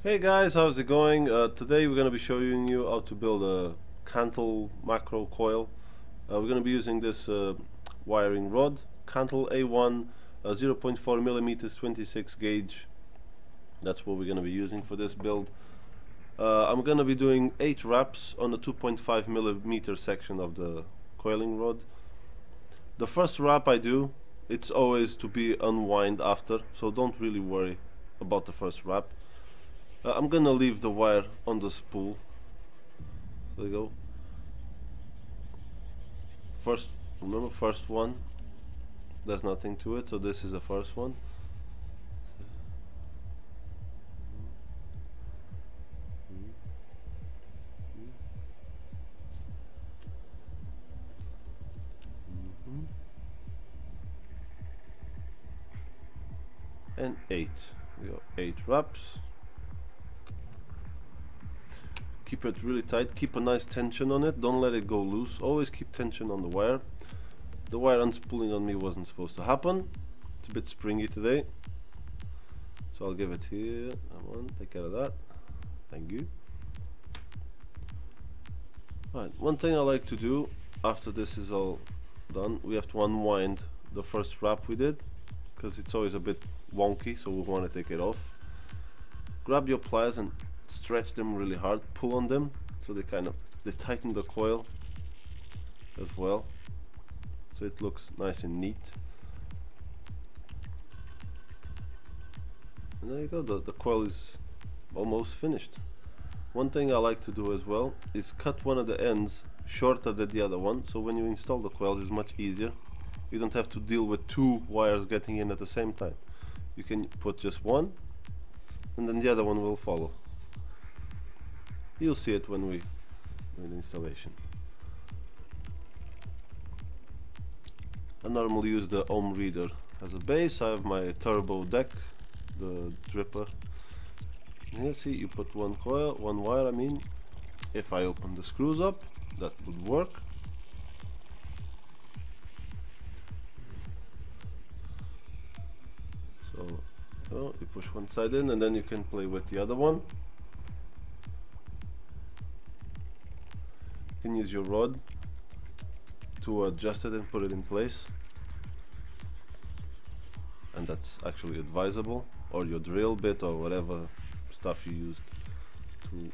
Hey guys, how's it going? Today we're going to be showing you how to build a Kanthal macro coil. We're going to be using this wiring rod, Kanthal A1 0.4 millimeters 26 gauge. That's what we're going to be using for this build. I'm going to be doing 8 wraps on the 2.5 millimeter section of the coiling rod. The first wrap I do, it's always to be unwind after, so don't really worry about the first wrap. I'm gonna leave the wire on the spool. There you go. Remember, first one, there's nothing to it, so this is the first one. And 8. We got 8 wraps. Keep it really tight, keep a nice tension on it, don't let it go loose, always keep tension on the wire. The wire unspooling on me wasn't supposed to happen, it's a bit springy today, so I'll give it here. Come on, take care of that, thank you. Right, one thing I like to do after this is all done, we have to unwind the first wrap we did, because it's always a bit wonky, so we want to take it off. Grab your pliers and stretch them really hard, pull on them so they tighten the coil as well, so it looks nice and neat. And there you go, the coil is almost finished. One thing I like to do as well is cut one of the ends shorter than the other one, so when you install the coil it's much easier. You don't have to deal with 2 wires getting in at the same time. You can put just one and then the other one will follow. You'll see it when we do the installation. I normally use the ohm reader as a base. I have my turbo deck, the dripper. And here, see, you put one wire. I mean, if I open the screws up, that would work. So, you push one side in, and then you can play with the other one. You can use your rod to adjust it and put it in place, and that's actually advisable, or your drill bit or whatever stuff you used to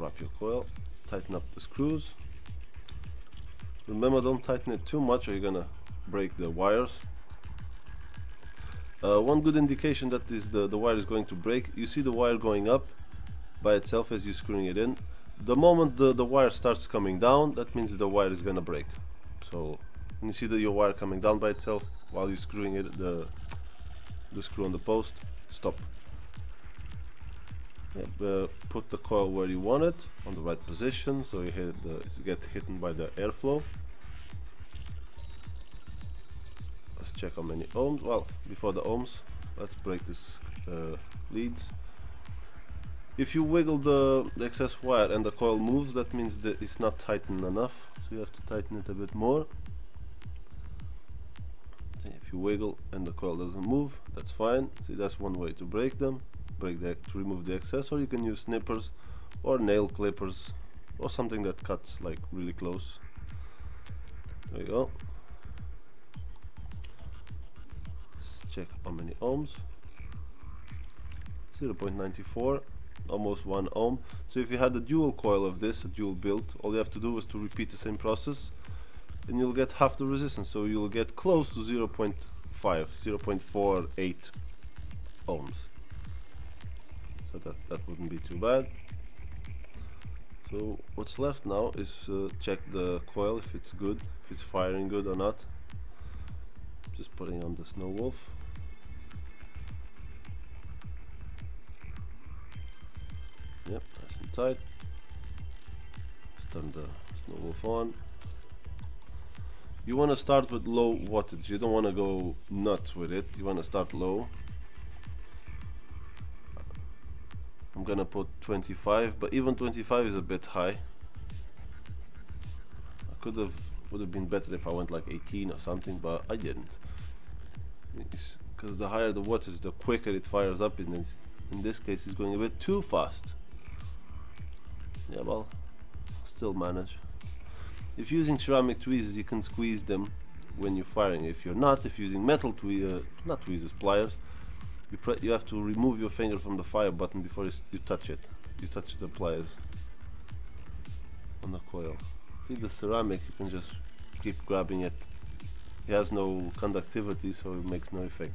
wrap your coil. Tighten up the screws. Remember, don't tighten it too much or you're gonna break the wires. One good indication that the wire is going to break, you see the wire going up by itself as you're screwing it in. The moment the wire starts coming down, that means the wire is gonna break. So when you see your wire coming down by itself while you're screwing it, the screw on the post, stop. Yep, put the coil where you want it, on the right position, so you get hit by the airflow. Let's check how many ohms. Well, before the ohms, let's break this leads. If you wiggle the excess wire and the coil moves, that means that it's not tightened enough, so you have to tighten it a bit more. If you wiggle and the coil doesn't move, that's fine. See, that's one way to break them, to remove the excess, or you can use snippers or nail clippers or something that cuts like really close. There you go. Let's check how many ohms. 0.94. Almost 1 ohm. So if you had a dual coil of this, a dual build, all you have to do is to repeat the same process and you'll get half the resistance, so you'll get close to 0.5, 0.48 ohms. So that wouldn't be too bad. So what's left now is check the coil if it's good, if it's firing good or not. Just putting on the Snow Wolf. Yep, nice and tight. Let's turn the Snow Wolf on. You want to start with low wattage, you don't want to go nuts with it, you want to start low. I'm gonna put 25, but even 25 is a bit high. Would have been better if I went like 18 or something, but I didn't. Because the higher the wattage, the quicker it fires up, and In this case it's going a bit too fast. Yeah, well, still manage. If you're using ceramic tweezers, you can squeeze them when you're firing. If you're not, if you're using metal not tweezers, pliers, you have to remove your finger from the fire button before you touch it. You touch the pliers on the coil. See, the ceramic, you can just keep grabbing it. It has no conductivity, so it makes no effect.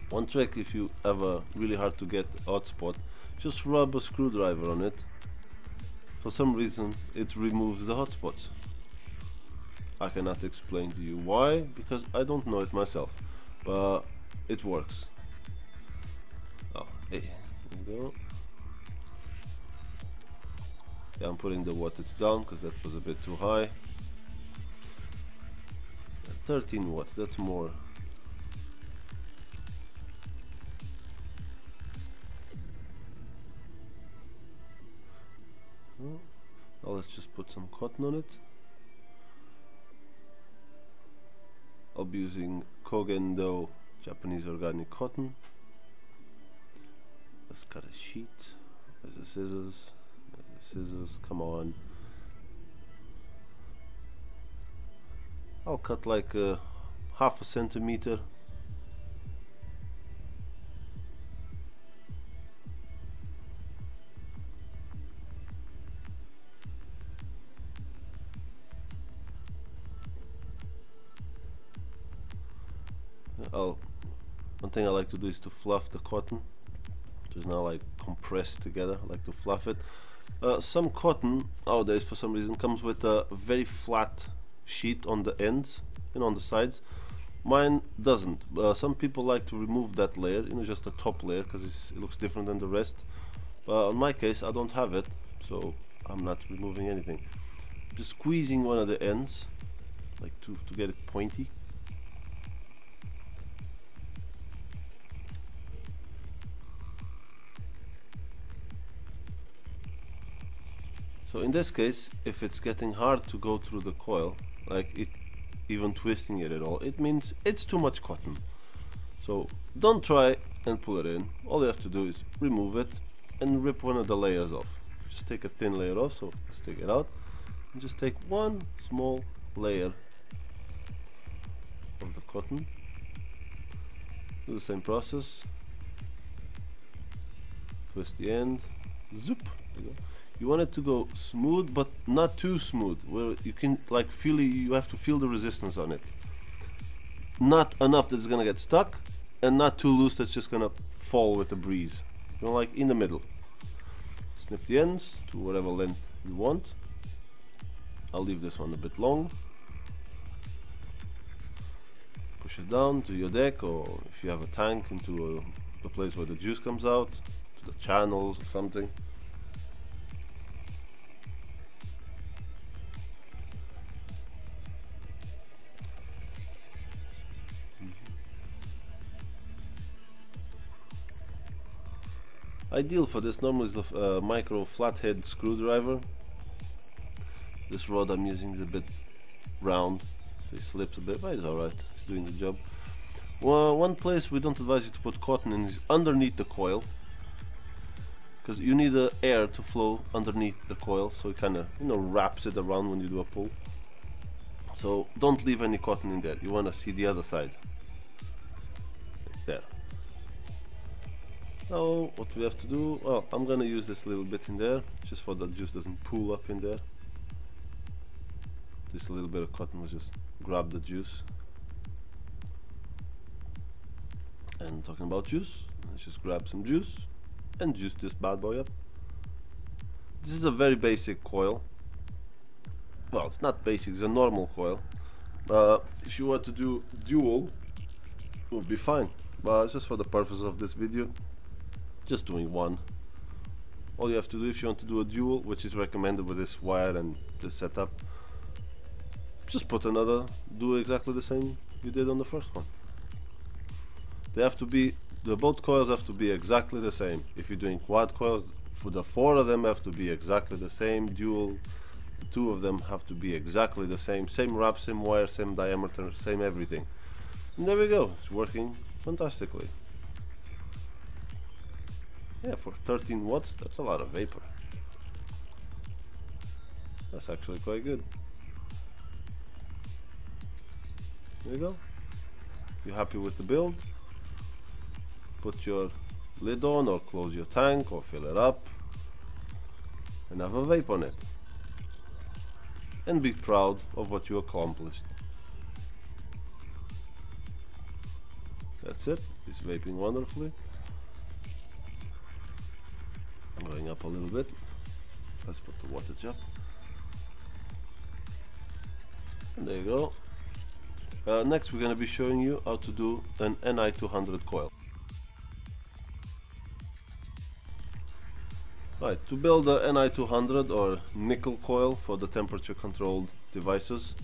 One trick, if you have a really hard to get hot spot, just rub a screwdriver on it. For some reason it removes the hot spots. I cannot explain to you why, because I don't know it myself, but it works. Oh, hey, here we go. Yeah, I'm putting the wattage down because that was a bit too high. 13 watts, that's more. Now let's just put some cotton on it. I'll be using Kogen Japanese organic cotton. Let's cut a sheet. There's the scissors. There's the scissors. Come on. I'll cut like half a centimeter. One thing I like to do is to fluff the cotton. It's not like compressed together. I like to fluff it. Some cotton nowadays, for some reason, comes with a very flat sheet on the ends and on the sides. Mine doesn't. Some people like to remove that layer, just the top layer, because it looks different than the rest. But in my case, I don't have it, so I'm not removing anything. Just squeezing one of the ends, like to get it pointy. So in this case, if it's getting hard to go through the coil, like even twisting it at all, it means it's too much cotton. So don't try and pull it in. All you have to do is remove it and rip one of the layers off. Just take a thin layer off, so let's take it out. And just take one small layer of the cotton. Do the same process. Twist the end. Zoop. There you go. You want it to go smooth, but not too smooth, where you can like feel it, you have to feel the resistance on it. Not enough that it's gonna get stuck, and not too loose that's just gonna fall with the breeze. Like in the middle. Snip the ends to whatever length you want. I'll leave this one a bit long. Push it down to your deck, or if you have a tank, into the place where the juice comes out, to the channels or something. Ideal for this normally is the micro flathead screwdriver. This rod I'm using is a bit round, so it slips a bit, but it's alright, it's doing the job. Well, one place we don't advise you to put cotton in is underneath the coil, because you need the air to flow underneath the coil, so it kind of wraps it around when you do a pull. So don't leave any cotton in there, you want to see the other side. There. Now what we have to do, well, I'm gonna use this little bit in there, just for the juice doesn't pool up in there. This little bit of cotton will just grab the juice. And talking about juice, let's just grab some juice and juice this bad boy up. This is a very basic coil. Well, it's not basic, it's a normal coil. If you want to do dual, it would be fine. But just for the purpose of this video, just doing one. All you have to do if you want to do a dual, which is recommended with this wire and this setup, just put another, do exactly the same you did on the first one. They have to be, both coils have to be exactly the same. If you're doing quad coils, for the 4 of them have to be exactly the same. Dual, the 2 of them have to be exactly the same. Same wrap, same wire, same diameter, same everything. And there we go, it's working fantastically. Yeah, for 13 watts, that's a lot of vapor. That's actually quite good. There you go. You happy with the build? Put your lid on or close your tank or fill it up and have a vape on it. And be proud of what you accomplished. That's it. It's vaping wonderfully. I'm going up a little bit. Let's put the wattage up. And there you go. Next we're going to be showing you how to do an ni200 coil. Right, to build a ni200 or nickel coil for the temperature controlled devices,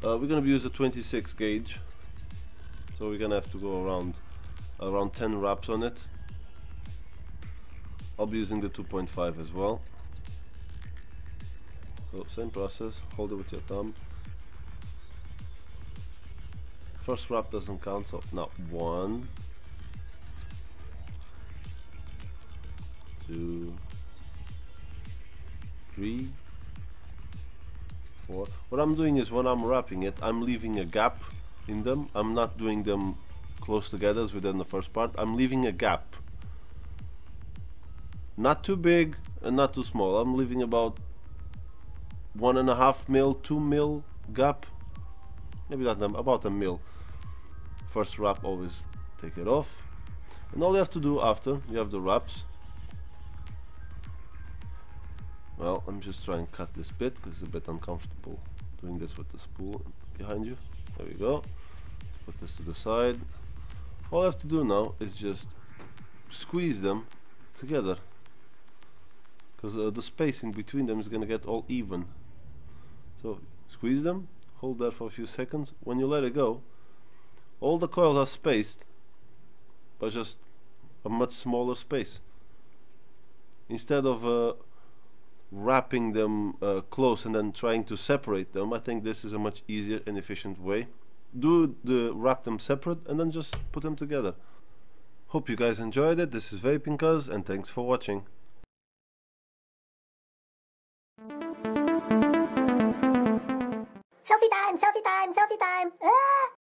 we're going to use a 26 gauge, so we're going to have to go around 10 wraps on it. I'll be using the 2.5 as well. So same process, hold it with your thumb. First wrap doesn't count, so now 1, 2, 3, 4. What I'm doing is when I'm wrapping it, I'm leaving a gap in them. I'm not doing them close together as we did in the first part. I'm leaving a gap. Not too big and not too small. I'm leaving about 1.5 mil, 2 mil gap. Maybe not about a mil. First wrap, always take it off. And all you have to do after you have the wraps, well, I'm just trying to cut this bit because it's a bit uncomfortable doing this with the spool behind you. There we go. Put this to the side. All I have to do now is just squeeze them together, because the spacing between them is going to get all even. So squeeze them, hold that for a few seconds. When you let it go, all the coils are spaced by just a much smaller space. Instead of wrapping them close and then trying to separate them, I think this is a much easier and efficient way. Wrap them separate and then just put them together. Hope you guys enjoyed it. This is Vape'n Cuz, and thanks for watching. Selfie time, selfie time, selfie time. Ah!